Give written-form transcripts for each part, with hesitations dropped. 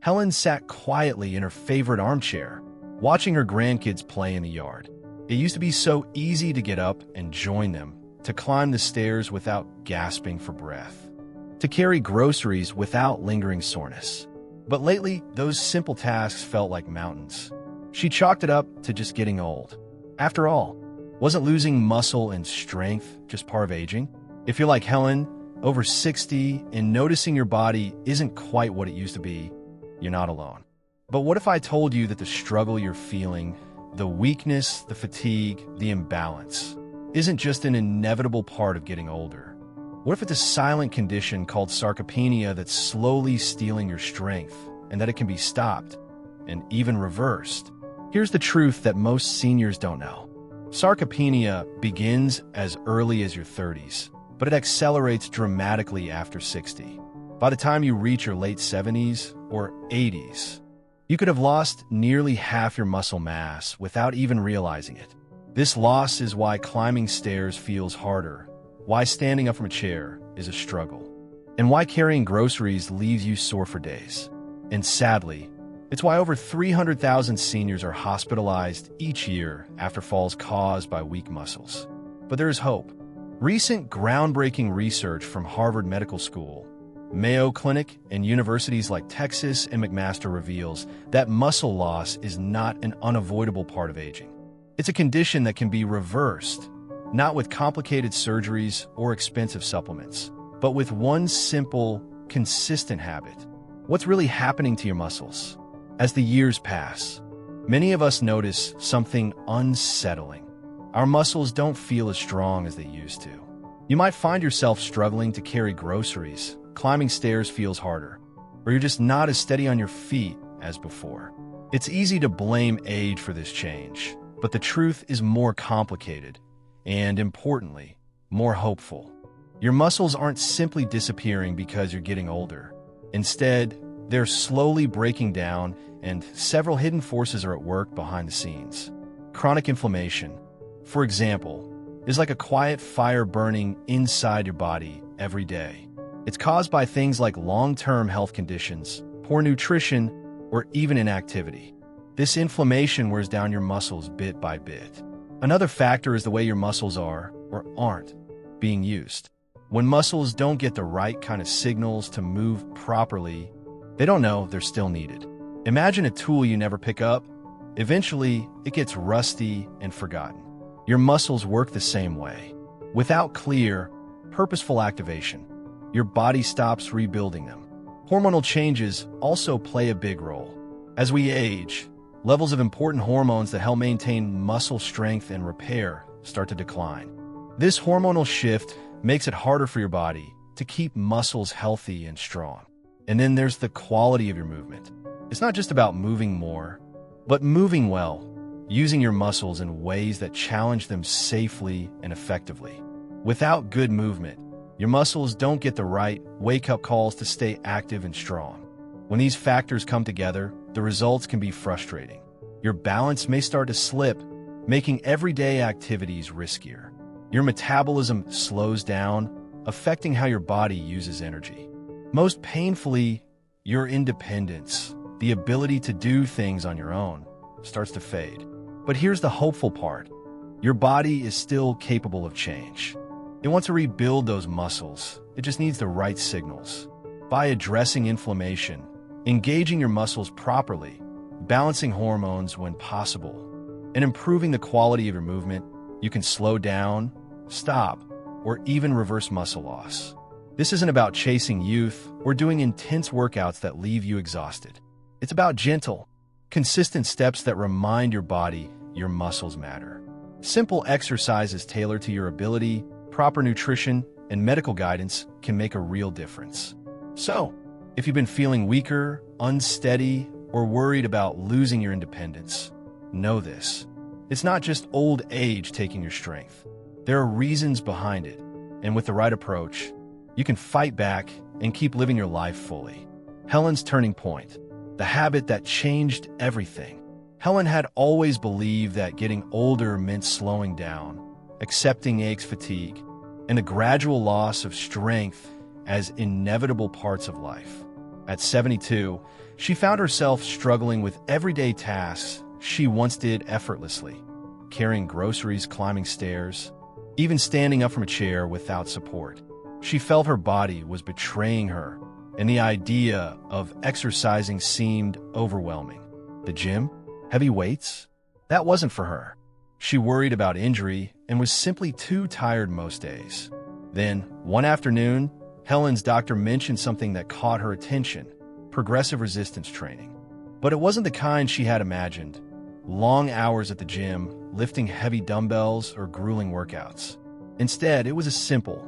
Helen sat quietly in her favorite armchair, watching her grandkids play in the yard. It used to be so easy to get up and join them, to climb the stairs without gasping for breath, to carry groceries without lingering soreness. But lately, those simple tasks felt like mountains. She chalked it up to just getting old. After all, wasn't losing muscle and strength just part of aging? If you're like Helen, over 60, and noticing your body isn't quite what it used to be, you're not alone. But what if I told you that the struggle you're feeling, the weakness, the fatigue, the imbalance, isn't just an inevitable part of getting older? What if it's a silent condition called sarcopenia that's slowly stealing your strength, and that it can be stopped, and even reversed? Here's the truth that most seniors don't know. Sarcopenia begins as early as your 30s, but it accelerates dramatically after 60. By the time you reach your late 70s or 80s, you could have lost nearly half your muscle mass without even realizing it. This loss is why climbing stairs feels harder, why standing up from a chair is a struggle, and why carrying groceries leaves you sore for days. And sadly, it's why over 300,000 seniors are hospitalized each year after falls caused by weak muscles. But there is hope. Recent groundbreaking research from Harvard Medical School, Mayo Clinic, and universities like Texas and McMaster reveals that muscle loss is not an unavoidable part of aging. It's a condition that can be reversed, not with complicated surgeries or expensive supplements, but with one simple, consistent habit. What's really happening to your muscles? As the years pass, many of us notice something unsettling. Our muscles don't feel as strong as they used to. You might find yourself struggling to carry groceries, climbing stairs feels harder, or you're just not as steady on your feet as before. It's easy to blame age for this change, but the truth is more complicated and, importantly, more hopeful. Your muscles aren't simply disappearing because you're getting older. Instead, they're slowly breaking down, and several hidden forces are at work behind the scenes. Chronic inflammation, for example, is like a quiet fire burning inside your body every day. It's caused by things like long-term health conditions, poor nutrition, or even inactivity. This inflammation wears down your muscles bit by bit. Another factor is the way your muscles are, or aren't, being used. When muscles don't get the right kind of signals to move properly, they don't know they're still needed. Imagine a tool you never pick up. Eventually, it gets rusty and forgotten. Your muscles work the same way. Without clear, purposeful activation, your body stops rebuilding them. Hormonal changes also play a big role. As we age, levels of important hormones that help maintain muscle strength and repair start to decline. This hormonal shift makes it harder for your body to keep muscles healthy and strong. And then there's the quality of your movement. It's not just about moving more, but moving well, using your muscles in ways that challenge them safely and effectively. Without good movement, your muscles don't get the right wake-up calls to stay active and strong. When these factors come together, the results can be frustrating. Your balance may start to slip, making everyday activities riskier. Your metabolism slows down, affecting how your body uses energy. Most painfully, your independence, the ability to do things on your own, starts to fade. But here's the hopeful part. Your body is still capable of change. It wants to rebuild those muscles. It just needs the right signals. By addressing inflammation, engaging your muscles properly, balancing hormones when possible, and improving the quality of your movement, you can slow down, stop, or even reverse muscle loss. This isn't about chasing youth or doing intense workouts that leave you exhausted. It's about gentle, consistent steps that remind your body your muscles matter. Simple exercises tailored to your ability, proper nutrition, and medical guidance can make a real difference. So, if you've been feeling weaker, unsteady, or worried about losing your independence, know this. It's not just old age taking your strength. There are reasons behind it, and with the right approach, you can fight back and keep living your life fully. Helen's turning point, the habit that changed everything. Helen had always believed that getting older meant slowing down, accepting aches, fatigue, and the gradual loss of strength as inevitable parts of life. At 72, She found herself struggling with everyday tasks she once did effortlessly, carrying groceries, climbing stairs, even standing up from a chair without support. She felt her body was betraying her, and the idea of exercising seemed overwhelming. The gym? Heavy weights? That wasn't for her. She worried about injury and was simply too tired most days. Then, one afternoon, Helen's doctor mentioned something that caught her attention: progressive resistance training. But it wasn't the kind she had imagined. Long hours at the gym, lifting heavy dumbbells or grueling workouts. Instead, it was a simple,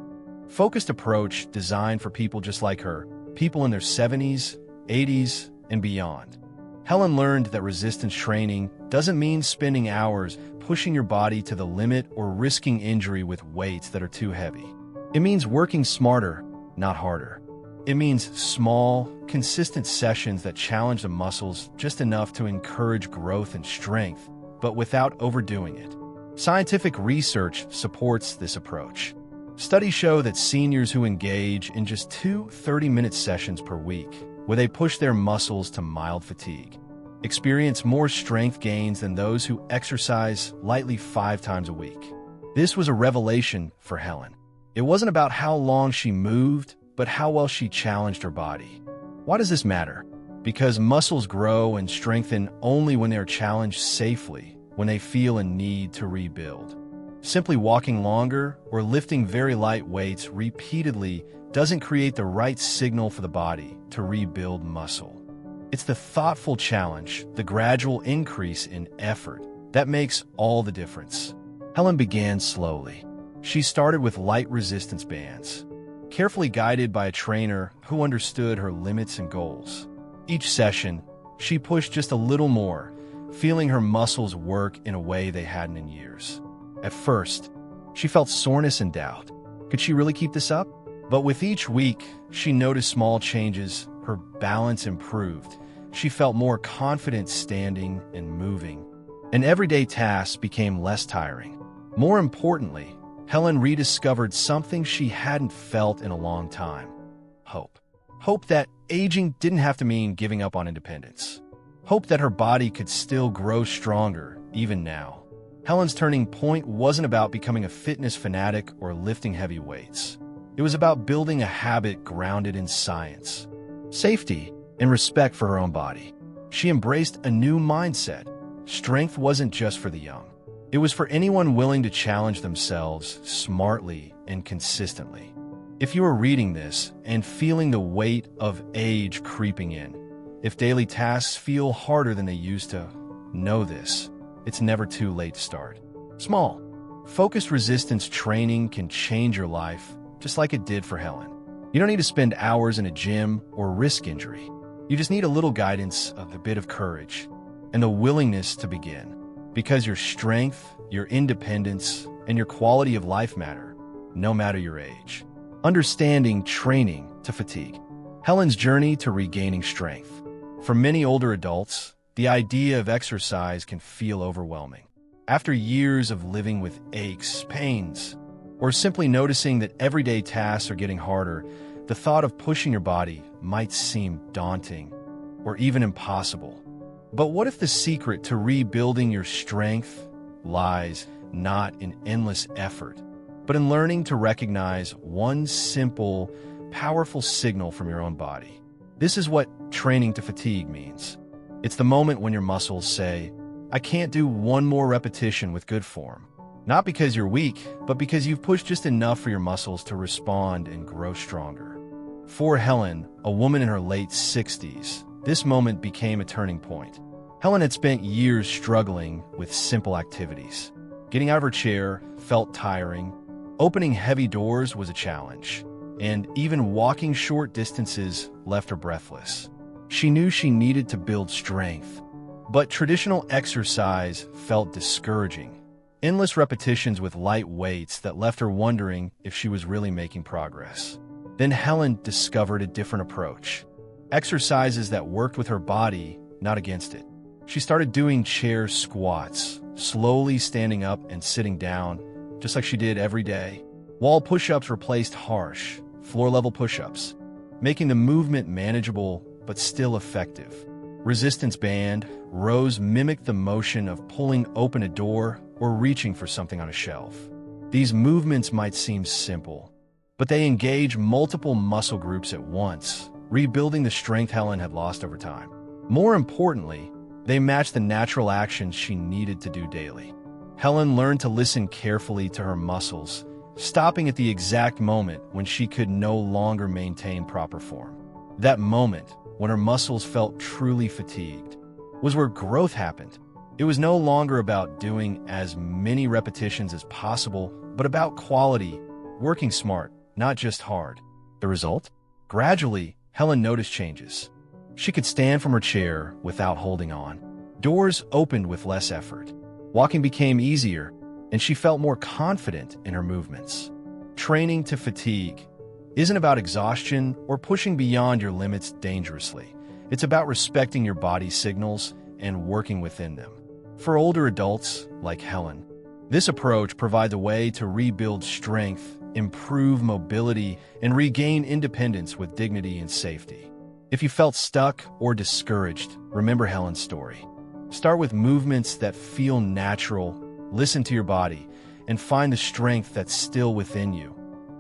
focused approach designed for people just like her, people in their 70s, 80s, and beyond. Helen learned that resistance training doesn't mean spending hours pushing your body to the limit or risking injury with weights that are too heavy. It means working smarter, not harder. It means small, consistent sessions that challenge the muscles just enough to encourage growth and strength, but without overdoing it. Scientific research supports this approach. Studies show that seniors who engage in just 2 30-minute sessions per week, where they push their muscles to mild fatigue, experience more strength gains than those who exercise lightly 5 times a week. This was a revelation for Helen. It wasn't about how long she moved, but how well she challenged her body. Why does this matter? Because muscles grow and strengthen only when they are challenged safely, when they feel a need to rebuild. Simply walking longer or lifting very light weights repeatedly doesn't create the right signal for the body to rebuild muscle. It's the thoughtful challenge, the gradual increase in effort, that makes all the difference. Helen began slowly. She started with light resistance bands, carefully guided by a trainer who understood her limits and goals. Each session, she pushed just a little more, feeling her muscles work in a way they hadn't in years. At first, she felt soreness and doubt. Could she really keep this up? But with each week, she noticed small changes. Her balance improved. She felt more confident standing and moving, and everyday tasks became less tiring. More importantly, Helen rediscovered something she hadn't felt in a long time: hope. Hope that aging didn't have to mean giving up on independence. Hope that her body could still grow stronger, even now. Helen's turning point wasn't about becoming a fitness fanatic or lifting heavy weights. It was about building a habit grounded in science, safety, and respect for her own body. She embraced a new mindset. Strength wasn't just for the young. It was for anyone willing to challenge themselves smartly and consistently. If you are reading this and feeling the weight of age creeping in, if daily tasks feel harder than they used to, know this: it's never too late to start. Small, focused resistance training can change your life, just like it did for Helen. You don't need to spend hours in a gym or risk injury. You just need a little guidance, a bit of courage, and the willingness to begin. Because your strength, your independence, and your quality of life matter, no matter your age. Understanding training to fatigue. Helen's journey to regaining strength. For many older adults, the idea of exercise can feel overwhelming. After years of living with aches, pains, or simply noticing that everyday tasks are getting harder, the thought of pushing your body might seem daunting or even impossible. But what if the secret to rebuilding your strength lies not in endless effort, but in learning to recognize one simple, powerful signal from your own body? This is what training to fatigue means. It's the moment when your muscles say, "I can't do one more repetition with good form." Not because you're weak, but because you've pushed just enough for your muscles to respond and grow stronger. For Helen, a woman in her late 60s, this moment became a turning point. Helen had spent years struggling with simple activities. Getting out of her chair felt tiring. Opening heavy doors was a challenge. And even walking short distances left her breathless. She knew she needed to build strength. But traditional exercise felt discouraging. Endless repetitions with light weights that left her wondering if she was really making progress. Then Helen discovered a different approach. Exercises that worked with her body, not against it. She started doing chair squats, slowly standing up and sitting down, just like she did every day. Wall push-ups replaced harsh, floor-level push-ups, making the movement manageable but still effective. Resistance band rows mimic the motion of pulling open a door or reaching for something on a shelf. These movements might seem simple, but they engage multiple muscle groups at once, rebuilding the strength Helen had lost over time. More importantly, they match the natural actions she needed to do daily. Helen learned to listen carefully to her muscles, stopping at the exact moment when she could no longer maintain proper form. That moment, when her muscles felt truly fatigued, was where growth happened. It was no longer about doing as many repetitions as possible, but about quality, working smart, not just hard. The result? Gradually, Helen noticed changes. She could stand from her chair without holding on. Doors opened with less effort. Walking became easier, and she felt more confident in her movements. Training to fatigue isn't about exhaustion or pushing beyond your limits dangerously. It's about respecting your body's signals and working within them. For older adults, like Helen, this approach provides a way to rebuild strength, improve mobility, and regain independence with dignity and safety. If you felt stuck or discouraged, remember Helen's story. Start with movements that feel natural, listen to your body, and find the strength that's still within you,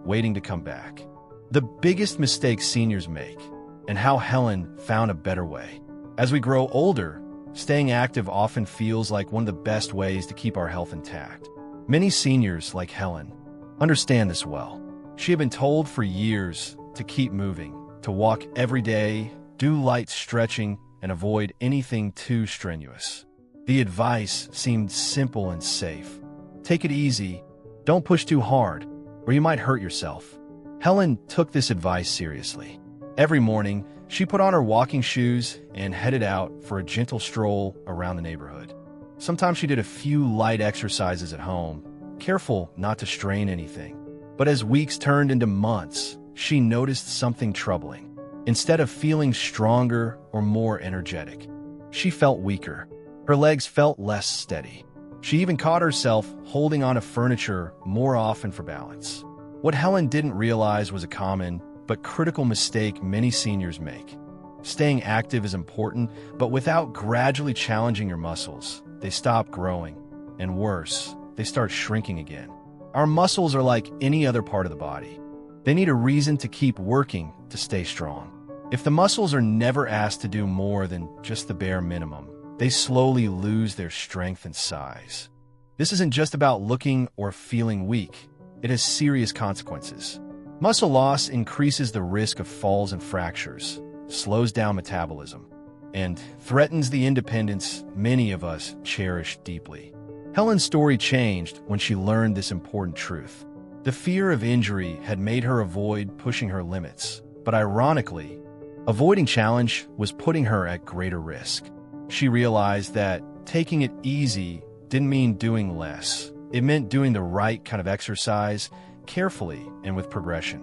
waiting to come back. The biggest mistake seniors make, and how Helen found a better way. As we grow older, staying active often feels like one of the best ways to keep our health intact. Many seniors, like Helen, understand this well. She had been told for years to keep moving, to walk every day, do light stretching, and avoid anything too strenuous. The advice seemed simple and safe. Take it easy, don't push too hard, or you might hurt yourself. Helen took this advice seriously. Every morning, she put on her walking shoes and headed out for a gentle stroll around the neighborhood. Sometimes she did a few light exercises at home, careful not to strain anything. But as weeks turned into months, she noticed something troubling. Instead of feeling stronger or more energetic, she felt weaker. Her legs felt less steady. She even caught herself holding onto furniture more often for balance. What Helen didn't realize was a common but critical mistake many seniors make. Staying active is important, but without gradually challenging your muscles, they stop growing, and worse, they start shrinking again. Our muscles are like any other part of the body. They need a reason to keep working to stay strong. If the muscles are never asked to do more than just the bare minimum, they slowly lose their strength and size. This isn't just about looking or feeling weak. It has serious consequences. Muscle loss increases the risk of falls and fractures, slows down metabolism, and threatens the independence many of us cherish deeply. Helen's story changed when she learned this important truth. The fear of injury had made her avoid pushing her limits, but ironically, avoiding challenge was putting her at greater risk. She realized that taking it easy didn't mean doing less. It meant doing the right kind of exercise, carefully and with progression.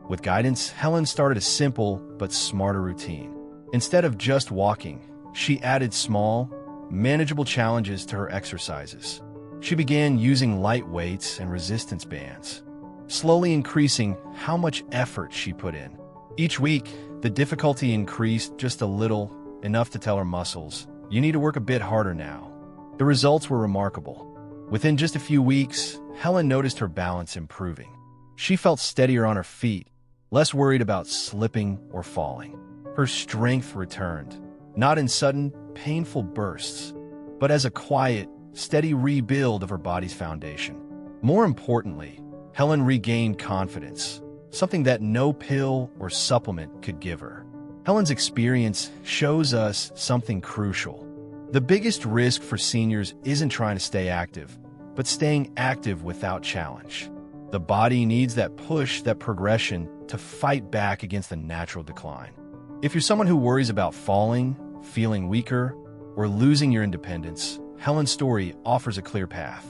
With guidance, Helen started a simple but smarter routine. Instead of just walking, she added small, manageable challenges to her exercises. She began using light weights and resistance bands, slowly increasing how much effort she put in. Each week, the difficulty increased just a little, enough to tell her muscles, "You need to work a bit harder now." The results were remarkable. Within just a few weeks, Helen noticed her balance improving. She felt steadier on her feet, less worried about slipping or falling. Her strength returned, not in sudden, painful bursts, but as a quiet, steady rebuild of her body's foundation. More importantly, Helen regained confidence, something that no pill or supplement could give her. Helen's experience shows us something crucial. The biggest risk for seniors isn't trying to stay active, but staying active without challenge. The body needs that push, that progression, to fight back against the natural decline. If you're someone who worries about falling, feeling weaker, or losing your independence, Helen's story offers a clear path.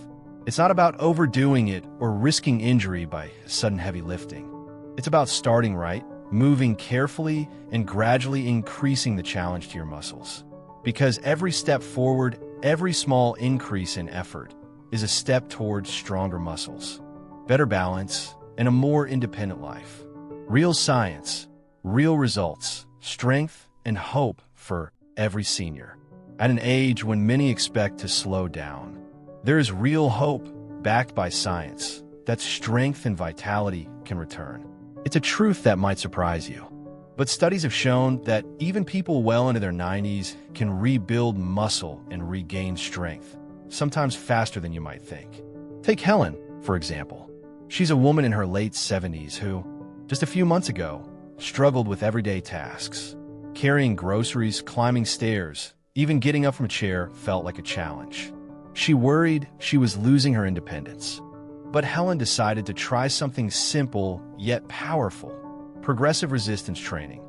It's not about overdoing it or risking injury by sudden heavy lifting. It's about starting right, moving carefully, and gradually increasing the challenge to your muscles. Because every step forward, every small increase in effort, is a step towards stronger muscles, better balance, and a more independent life. Real science, real results, strength, and hope for every senior. At an age when many expect to slow down, there is real hope, backed by science, that strength and vitality can return. It's a truth that might surprise you, but studies have shown that even people well into their 90s can rebuild muscle and regain strength, sometimes faster than you might think. Take Helen, for example. She's a woman in her late 70s who, just a few months ago, struggled with everyday tasks. Carrying groceries, climbing stairs, even getting up from a chair felt like a challenge. She worried she was losing her independence. But Helen decided to try something simple yet powerful: progressive resistance training.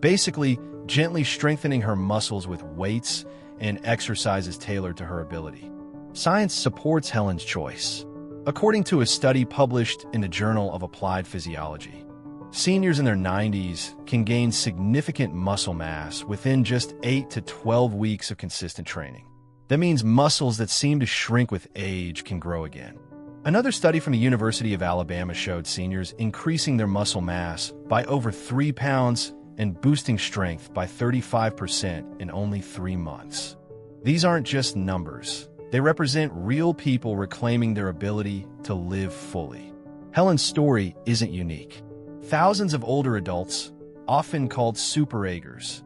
Basically, gently strengthening her muscles with weights and exercises tailored to her ability. Science supports Helen's choice. According to a study published in the Journal of Applied Physiology, seniors in their 90s can gain significant muscle mass within just 8 to 12 weeks of consistent training. That means muscles that seem to shrink with age can grow again. Another study from the University of Alabama showed seniors increasing their muscle mass by over 3 pounds and boosting strength by 35% in only 3 months. These aren't just numbers. They represent real people reclaiming their ability to live fully. Helen's story isn't unique. Thousands of older adults, often called super-agers,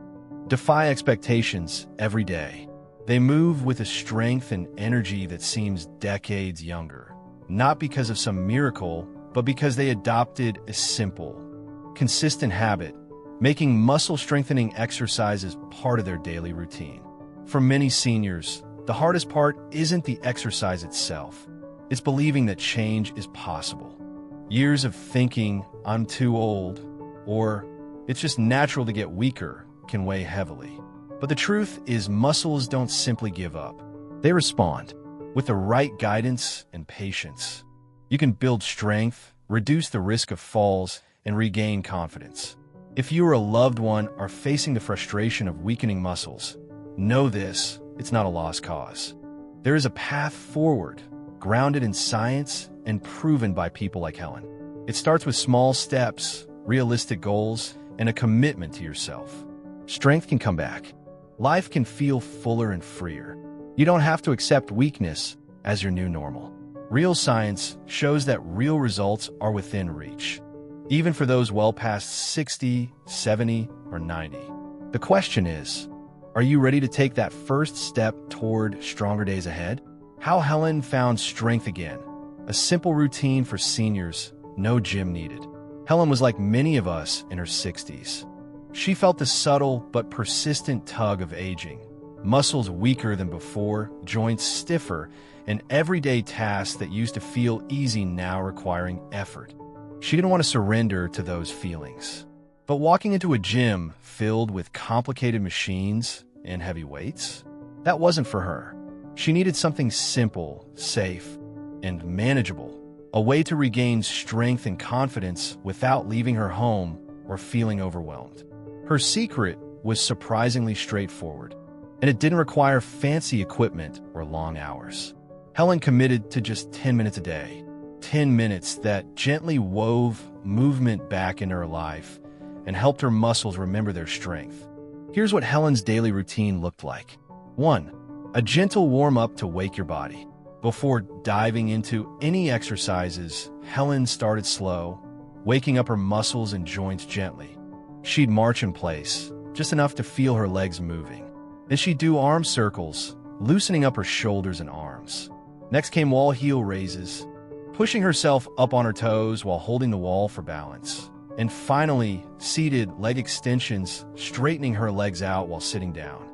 defy expectations every day. They move with a strength and energy that seems decades younger, not because of some miracle, but because they adopted a simple, consistent habit, making muscle-strengthening exercises part of their daily routine. For many seniors, the hardest part isn't the exercise itself. It's believing that change is possible. Years of thinking, "I'm too old," or "it's just natural to get weaker," can weigh heavily. But the truth is, muscles don't simply give up. They respond. With the right guidance and patience, you can build strength, reduce the risk of falls, and regain confidence. If you or a loved one are facing the frustration of weakening muscles, know this: it's not a lost cause. There is a path forward, grounded in science and proven by people like Helen. It starts with small steps, realistic goals, and a commitment to yourself. Strength can come back. Life can feel fuller and freer. You don't have to accept weakness as your new normal. Real science shows that real results are within reach, even for those well past 60, 70, or 90. The question is, are you ready to take that first step toward stronger days ahead? How Helen found strength again. A simple routine for seniors, no gym needed. Helen was like many of us in her 60s. She felt the subtle but persistent tug of aging. Muscles weaker than before, joints stiffer, and everyday tasks that used to feel easy now requiring effort. She didn't want to surrender to those feelings. But walking into a gym filled with complicated machines and heavy weights, that wasn't for her. She needed something simple, safe, and manageable, a way to regain strength and confidence without leaving her home or feeling overwhelmed. Her secret was surprisingly straightforward, and it didn't require fancy equipment or long hours. Helen committed to just 10 minutes a day, 10 minutes that gently wove movement back into her life and helped her muscles remember their strength. Here's what Helen's daily routine looked like. 1. A gentle warm-up to wake your body. Before diving into any exercises, Helen started slow, waking up her muscles and joints gently. She'd march in place, just enough to feel her legs moving. Then she'd do arm circles, loosening up her shoulders and arms. Next came wall heel raises, pushing herself up on her toes while holding the wall for balance. And finally, seated leg extensions, straightening her legs out while sitting down.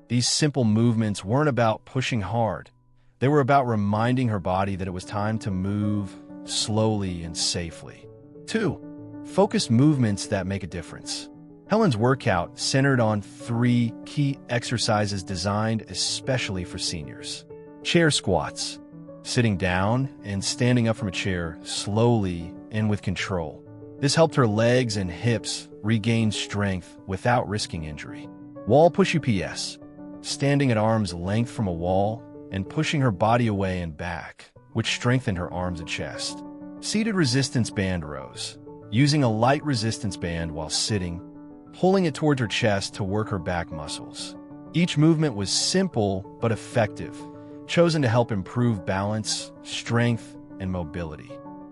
These simple movements weren't about pushing hard. They were about reminding her body that it was time to move slowly and safely. 2. Focused movements that make a difference. Helen's workout centered on 3 key exercises designed especially for seniors. Chair squats, sitting down and standing up from a chair slowly and with control. This helped her legs and hips regain strength without risking injury. Wall push UPS, standing at arm's length from a wall and pushing her body away and back, which strengthened her arms and chest. Seated resistance band rows, using a light resistance band while sitting, pulling it towards her chest to work her back muscles. Each movement was simple but effective, chosen to help improve balance, strength, and mobility.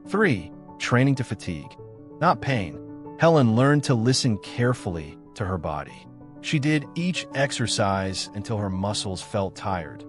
3. Training to fatigue, not pain. Helen learned to listen carefully to her body. She did each exercise until her muscles felt tired.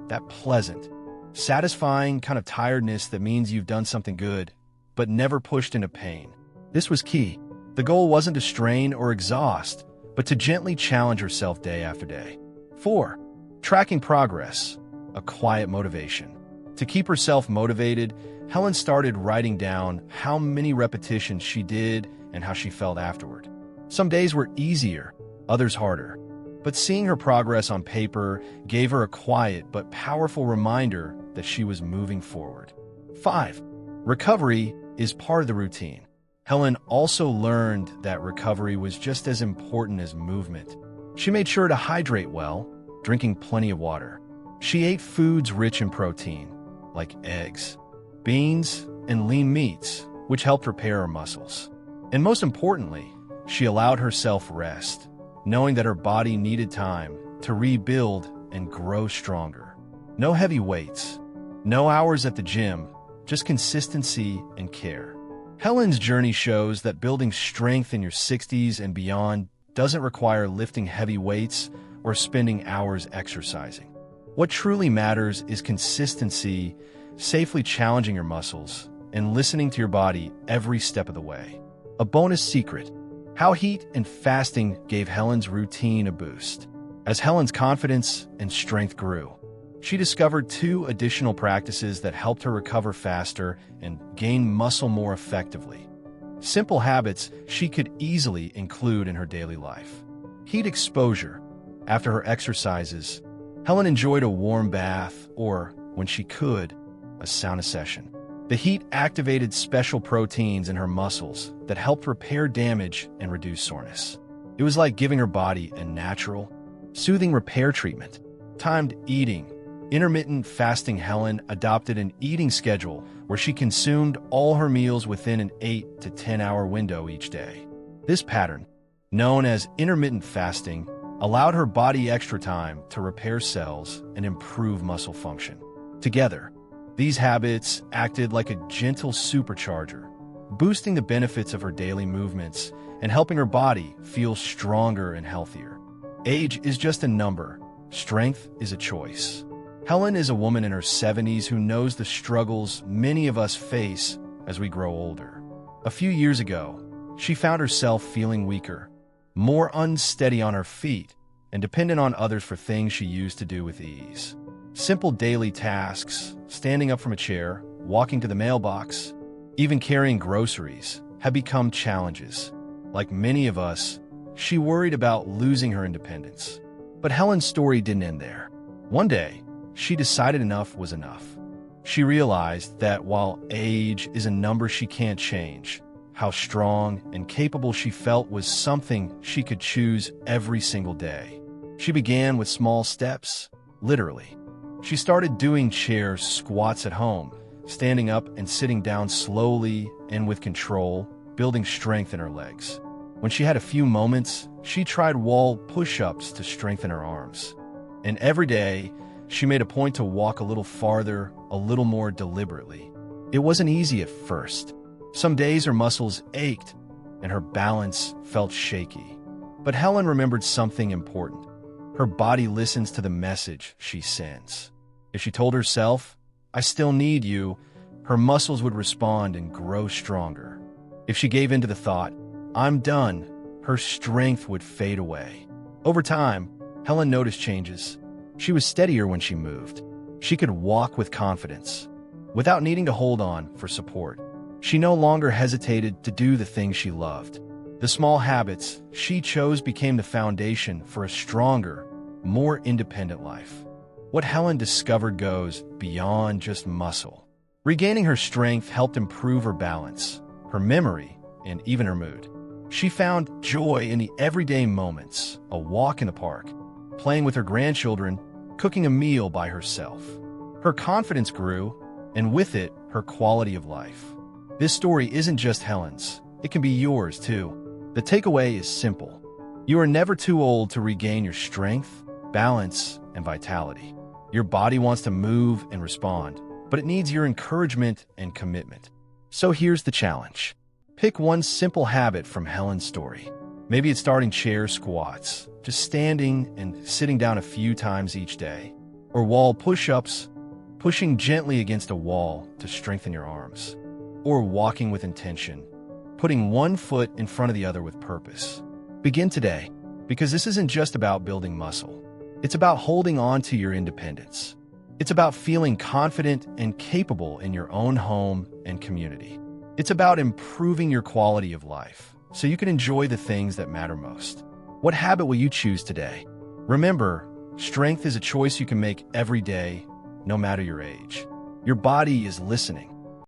That pleasant, satisfying kind of tiredness that means you've done something good, but never pushed into pain. This was key. The goal wasn't to strain or exhaust, but to gently challenge herself day after day. 4. Tracking progress, a quiet motivation. To keep herself motivated, Helen started writing down how many repetitions she did and how she felt afterward. Some days were easier, others harder. But seeing her progress on paper gave her a quiet but powerful reminder that she was moving forward. 5. Recovery is part of the routine. Helen also learned that recovery was just as important as movement. She made sure to hydrate well, drinking plenty of water. She ate foods rich in protein, like eggs, beans, and lean meats, which helped repair her muscles. And most importantly, she allowed herself rest, knowing that her body needed time to rebuild and grow stronger. No heavy weights, no hours at the gym, just consistency and care. Helen's journey shows that building strength in your 60s and beyond doesn't require lifting heavy weights or spending hours exercising. What truly matters is consistency, safely challenging your muscles, and listening to your body every step of the way. A bonus secret: how heat and fasting gave Helen's routine a boost. As Helen's confidence and strength grew, she discovered 2 additional practices that helped her recover faster and gain muscle more effectively. Simple habits she could easily include in her daily life. Heat exposure. After her exercises, Helen enjoyed a warm bath or, when she could, a sauna session. The heat activated special proteins in her muscles that helped repair damage and reduce soreness. It was like giving her body a natural, soothing repair treatment. Timed eating. Intermittent fasting. Helen adopted an eating schedule where she consumed all her meals within an 8 to 10 hour window each day. This pattern, known as intermittent fasting, allowed her body extra time to repair cells and improve muscle function. Together, these habits acted like a gentle supercharger, boosting the benefits of her daily movements and helping her body feel stronger and healthier. Age is just a number. Strength is a choice. Helen is a woman in her 70s who knows the struggles many of us face as we grow older. A few years ago, she found herself feeling weaker, more unsteady on her feet, and dependent on others for things she used to do with ease. Simple daily tasks, standing up from a chair, walking to the mailbox, even carrying groceries, have become challenges. Like many of us, she worried about losing her independence. But Helen's story didn't end there. One day, she decided enough was enough. She realized that while age is a number she can't change, how strong and capable she felt was something she could choose every single day. She began with small steps, literally. She started doing chair squats at home, standing up and sitting down slowly and with control, building strength in her legs. When she had a few moments, she tried wall push-ups to strengthen her arms. And every day, she made a point to walk a little farther, a little more deliberately. It wasn't easy at first. Some days her muscles ached, and her balance felt shaky. But Helen remembered something important. Her body listens to the message she sends. If she told herself, "I still need you," her muscles would respond and grow stronger. If she gave in to the thought, "I'm done," her strength would fade away. Over time, Helen noticed changes. She was steadier when she moved. She could walk with confidence, without needing to hold on for support. She no longer hesitated to do the things she loved. The small habits she chose became the foundation for a stronger, more independent life. What Helen discovered goes beyond just muscle. Regaining her strength helped improve her balance, her memory, and even her mood. She found joy in the everyday moments: a walk in the park, playing with her grandchildren, cooking a meal by herself. Her confidence grew, and with it, her quality of life. This story isn't just Helen's. It can be yours, too. The takeaway is simple. You are never too old to regain your strength, balance, and vitality. Your body wants to move and respond, but it needs your encouragement and commitment. So here's the challenge. Pick one simple habit from Helen's story. Maybe it's starting chair squats, just standing and sitting down a few times each day. Or wall push-ups, pushing gently against a wall to strengthen your arms. Or walking with intention, putting one foot in front of the other with purpose. Begin today, because this isn't just about building muscle. It's about holding on to your independence. It's about feeling confident and capable in your own home and community. It's about improving your quality of life so you can enjoy the things that matter most. What habit will you choose today? Remember, strength is a choice you can make every day, no matter your age. Your body is listening,